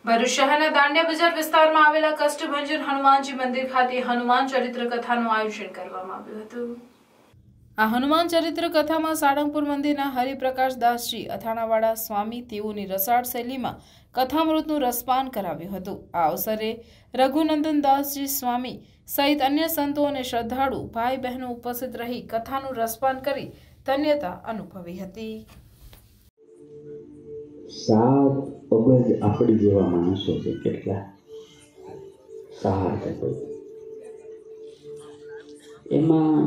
ભરૂચ શહેરના દાંડિયા બજાર વિસ્તારમાં આવેલા કષ્ટભંજન હનુમાનજી મંદિર ખાતે હનુમાન ચરિત્ર કથાનું આયોજન કરવામાં આવ્યું હતું। આ હનુમાન ચરિત્ર કથામાં સાળંગપુર મંદિરના હરિપ્રકાશ દાસજી અથાણાવાળા સ્વામી તેઓની રસાળ શૈલીમાં કથામૃતનું રસપાન કરાવ્યું હતું। આ અવસરે રઘુનંદન દાસજી સ્વામી સહિત અન્ય સંતો અને શ્રદ્ધાળુ ભાઈ બહેનો ઉપસ્થિત રહી કથાનું રસપાન કરી ધન્યતા અનુભવી હતી। 7 અબજ આપણી જેવા માણસો છે, કેટલા 7 અબજ, એમાં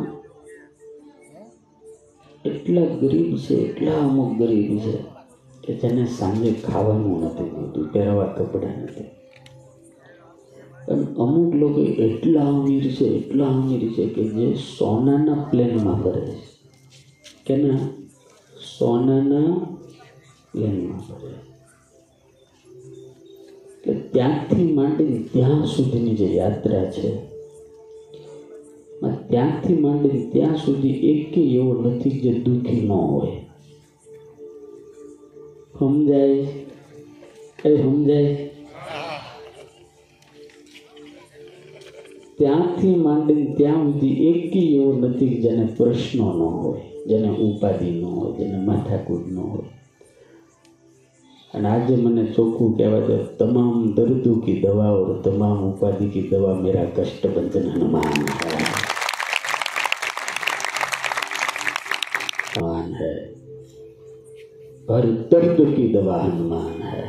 એટલા ગરીબ છે, એટલા અમુક ગરીબ છે કે જેને સાંજે ખાવાનું નથી મળતું, પહેરવા કપડાં નથી। અને અમુક લોકો એટલા અમીર છે, એટલા અમીર છે કે જે સોનાના પ્લેનમાં ફરે છે, કે ના સોનાના પ્લેનમાં ફરે। એટલે ત્યાંથી માંડીને ત્યાં સુધીની જે યાત્રા છે, ત્યાંથી માંડીને ત્યાં સુધી એક એવો નથી જે દુઃખી ન હોય। સમજાય? એ સમજાય? ત્યાંથી માંડીને ત્યાં સુધી એક એવો નથી જેને પ્રશ્નો ન હોય, જેને ઉપાધિ ન હોય, જેને માથાકૂટ ન હોય। અને આજે મને ચોખ્ખું કહેવાય છે, તમામ દर्दों की दवा और तमाम उपाधि की दवा मेरा कष्टभंजन हनुमान है। हर दर्द की दवा हनुमान है।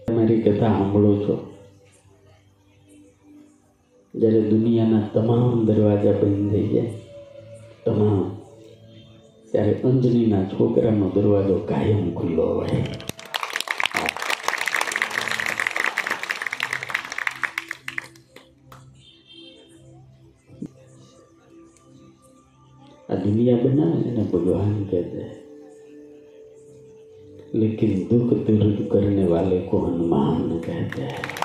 मेरी कथा सांभळो छो, જ્યારે દુનિયાના તમામ દરવાજા બંધ થઈ જાય, તમામ, ત્યારે અંજનીના છોકરાનો દરવાજો કાયમ ખુલ્લો હોય। આ દુનિયા बनाए એને भगवान कहते हैं, लेकिन दुख दूर करने वाले को हनुमान कहते हैं।